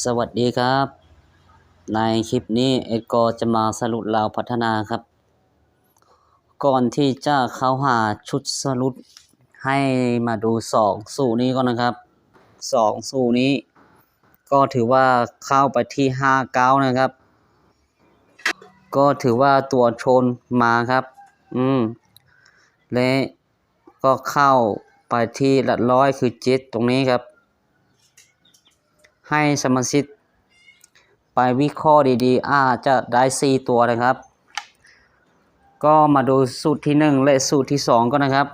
สวัสดีครับในคลิปนี้เอ็ดก็จะมาสรุปราวพัฒนาครับก่อนที่จะเข้าหาชุดสรุปให้มาดู2สูตรนี้ก่อนนะครับ2สูตรนี้ก็ถือว่าเข้าไปที่59นะครับก็ถือว่าตัวชนมาครับและก็เข้าไปที่หลักร้อยคือ7ตรงนี้ครับให้สมาชิกไปวิเคราะห์ดีๆอาจจะได้4ตัวนะครับก็มาดูสูตรที่1และสูตรที่2ก็นะครับ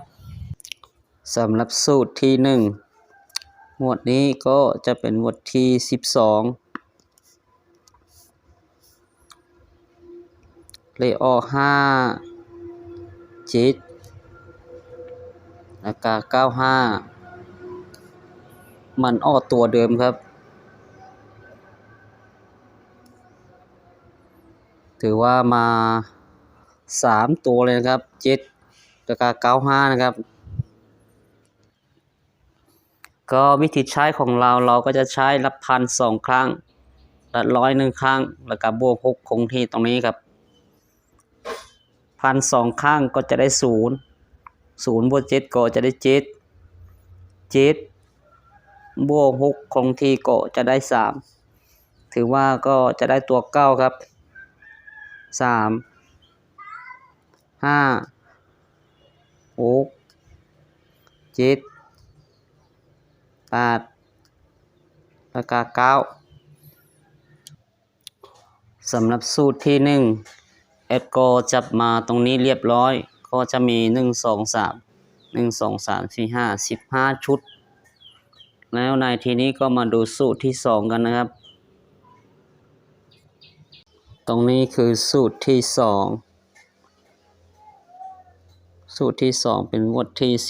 สำหรับสูตรที่1หมวดนี้ก็จะเป็นหมวดที่12เลขออก5 7แล้วก็95มันออกตัวเดิมครับถือว่ามา3ตัวเลยนะครับ7แล้วก็95นะครับก็วิธีใช้ของเราก็จะใช้รับพัน2ครั้งละ100 ครั้งแล้วก็บวก6คงที่ตรงนี้ครับพัน2ครั้งก็จะได้0บวก7ก็จะได้7บวก6คงที่ก็จะได้3ถือว่าก็จะได้ตัว9ครับ3 5 6 7 8แล้วก็9สำหรับสูตรที่1เอ็ดก็จับมาตรงนี้เรียบร้อยก็จะมี15 ชุดแล้วในทีนี้ก็มาดูสูตรที่2กันนะครับตรงนี้คือสูตรที่2เป็นงวดที่15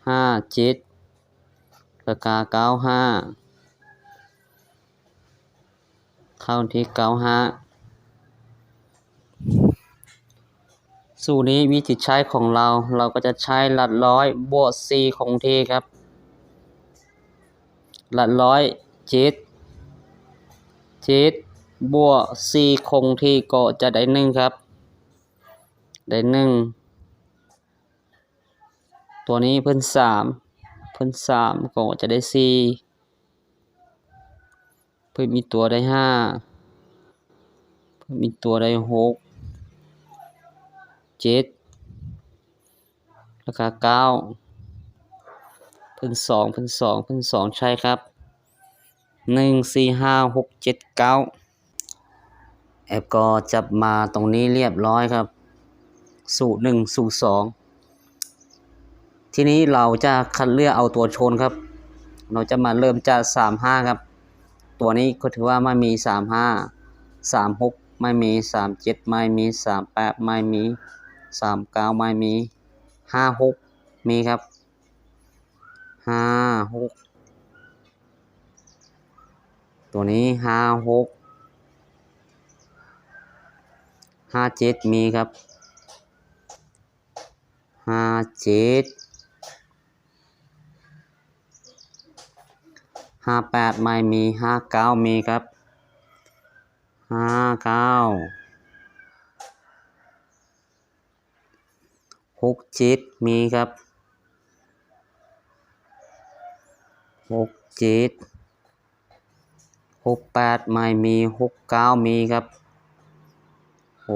57แล้วก็95เข้าที่95สูตรนี้วิธีใช้ของเราก็จะใช้หลักร้อยบวก4คงที่ครับหลักร้อย7บวก4คงที่ก็จะได้1ครับได้1ตัวนี้เพิ่น3ก็จะได้4เพิ่นมีตัวได้5เพิ่นมีตัวได้6 7แล้วก็9เพิ่น2ใช่ครับ1 4 5 6 7 9แอปก็จับมาตรงนี้เรียบร้อยครับสูตร1สูตร2ทีนี้เราจะคัดเลือกเอาตัวชนครับเราจะมาเริ่มจาก35ครับตัวนี้ก็ถือว่าไม่มี35 36ไม่มี37ไม่มี38ไม่มี39ไม่มี56มีครับ56ตัวนี้56 57มีครับ57 58ไม่มี59มีครับ59 67มีครับ67 68ไม่มี69มีครับ69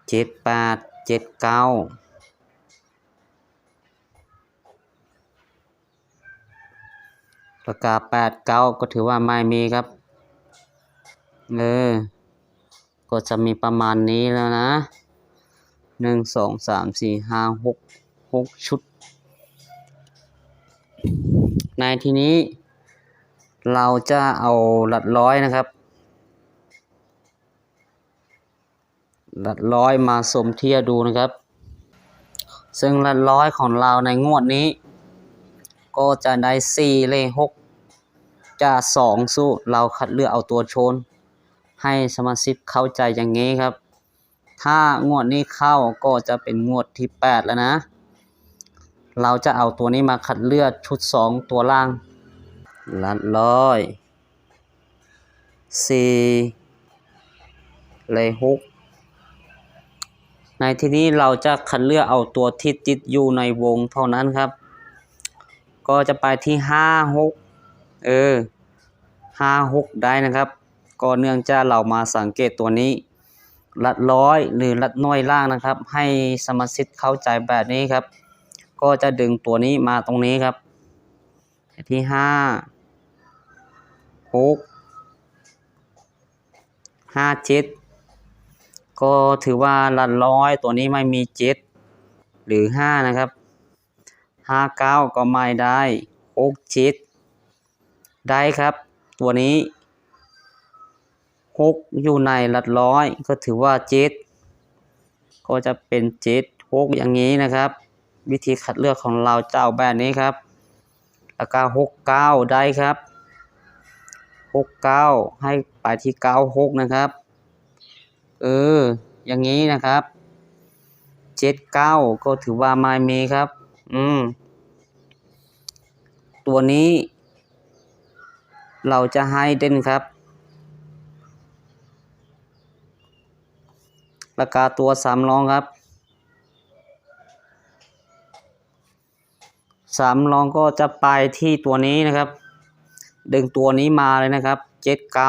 78 79แล้วก็89ก็ถือว่าไม่มีครับก็จะมีประมาณนี้แล้วนะ1 2 3 4 5 6ชุดในทีนี้เราจะเอาหลักร้อยนะครับหลักร้อยมาสมเทียบดูนะครับซึ่งหลักร้อยของเราในงวดนี้ก็จะได้4เลข6จะ2สู้เราคัดเลือกเอาตัวชนให้สมาชิกเข้าใจอย่างนี้ครับถ้างวดนี้เข้าก็จะเป็นงวดที่8แล้วนะ เราจะเอาตัวนี้มาคัดเลือกชุด2ตัวล่างหลักร้อย4เลข6ในที่นี้เราจะคัดเลือกเอาตัวที่ติดอยู่ในวงเท่านั้นครับก็จะไปที่5 65 6ได้นะครับก็เนื่องจากเรามาสังเกตตัวนี้ลัดร้อยหรือลัดน้อยล่างนะครับให้สมาชิกเข้าใจแบบนี้ครับก็จะดึงตัวนี้มาตรงนี้ครับที่5 6 5 7ก็ถือว่าลัดร้อยตัวนี้ไม่มี7หรือ5นะครับ5 9ก็ไม่ได้6 7ได้ครับตัวนี้6อยู่ในลัดร้อยก็ถือว่า7ก็จะเป็น7 6อย่างนี้นะครับวิธีคัดเลือกของเราเจ้าแบบนี้ครับแล้วก็6 9ได้ครับ6 9ให้ไปที่9 6นะครับอย่างนี้นะครับ7 9ก็ถือว่าไม่มีครับตัวนี้เราจะให้เด่นครับราคาตัว3รองครับ3รองก็จะไปที่ตัวนี้นะครับดึงตัวนี้มาเลยนะครับ7 9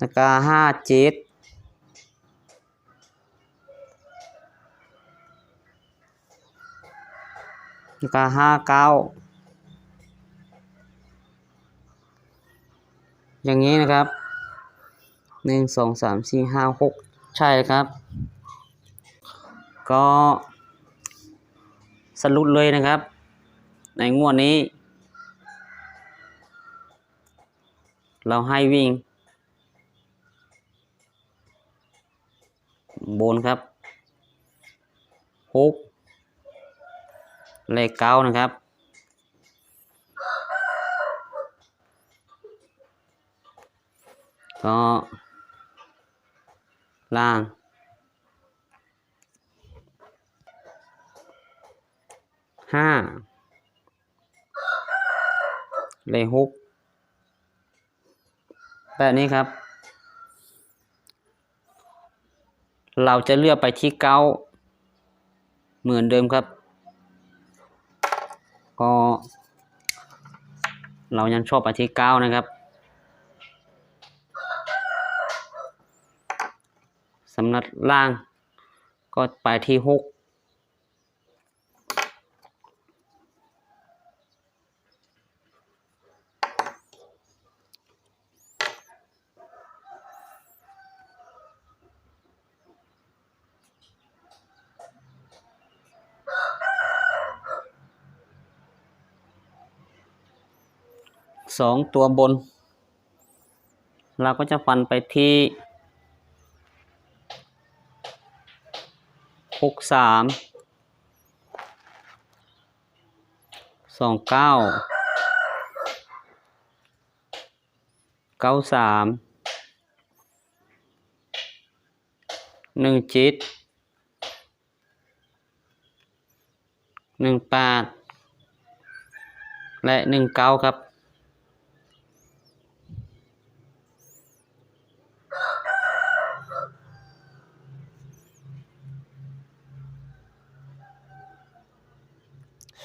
ราคา5 7ราคา5 9อย่างนี้นะครับ1 2 3 4 5 6ใช่ครับก็สรุปเลยนะครับในงวดนี้เราให้วิ่งบนครับ6เลข9นะครับก็ล่าง5เลข6แบบนี้ครับเราจะเลือกไปที่9เหมือนเดิมครับก็เรายังชอบไปที่9นะครับสำหรับล่างก็ไปที่6 2ตัวบนเราก็จะฟันไปที่6 3 2 9 9 3 1 7 1 8และ1 9ครับ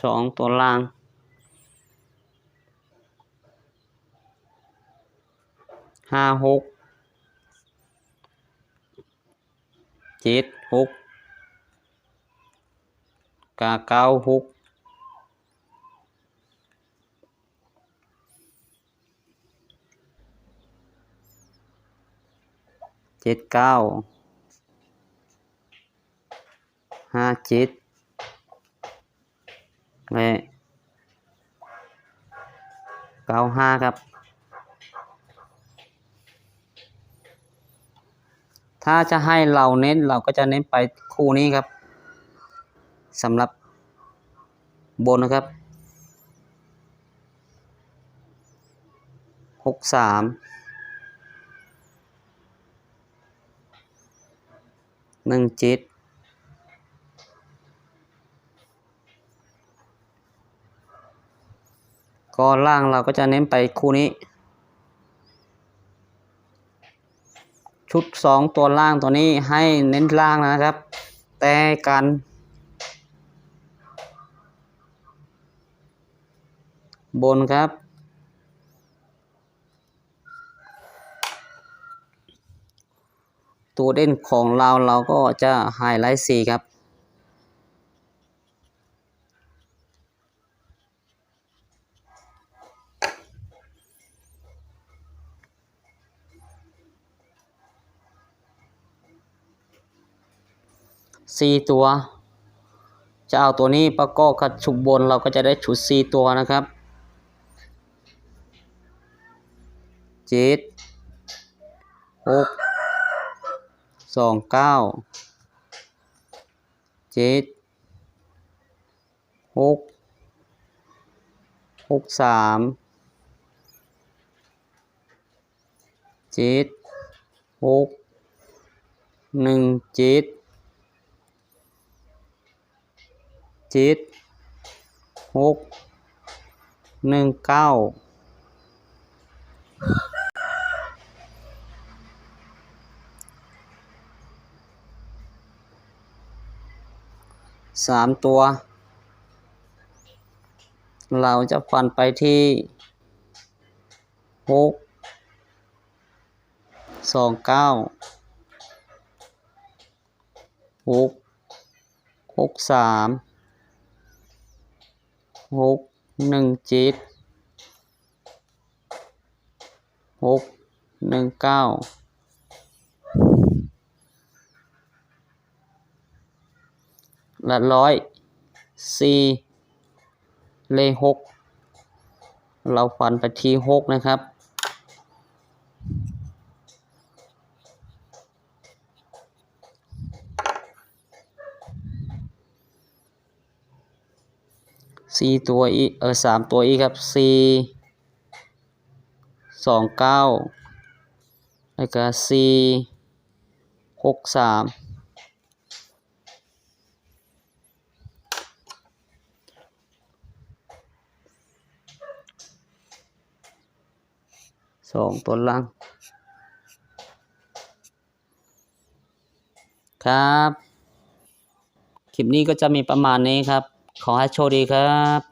2ตัวล่าง5 6 7 6 9 6 7 9 5 7และ9 5ครับถ้าจะให้เราเน้นเราก็จะเน้นไปคู่นี้ครับสำหรับบนนะครับ6 3 17ก็ล่างเราก็จะเน้นไปคู่นี้ชุด2ตัวล่างตัวนี้ให้เน้นล่างนะครับแต่กันบนครับตัวเด่นของเราก็จะไฮไลท์4ครับ4ตัวจะเอาตัวนี้ประกอบกับชุดบนเราก็จะได้ชุด4ตัวนะครับ7 6 2 9 7 6 6 3 7 6 1 7 7 6 1 9 3ตัวเราจะฟันไปที่6 2 9 6 6 3 6 1 7 6 1 9และ104เลข6เราฟันไปที่6นะครับ4ตัวอีก3ตัวอีกครับ4 2 9แล้วก็4 6 32ตัวล่างครับคลิปนี้ก็จะมีประมาณนี้ครับขอให้โชคดีครับ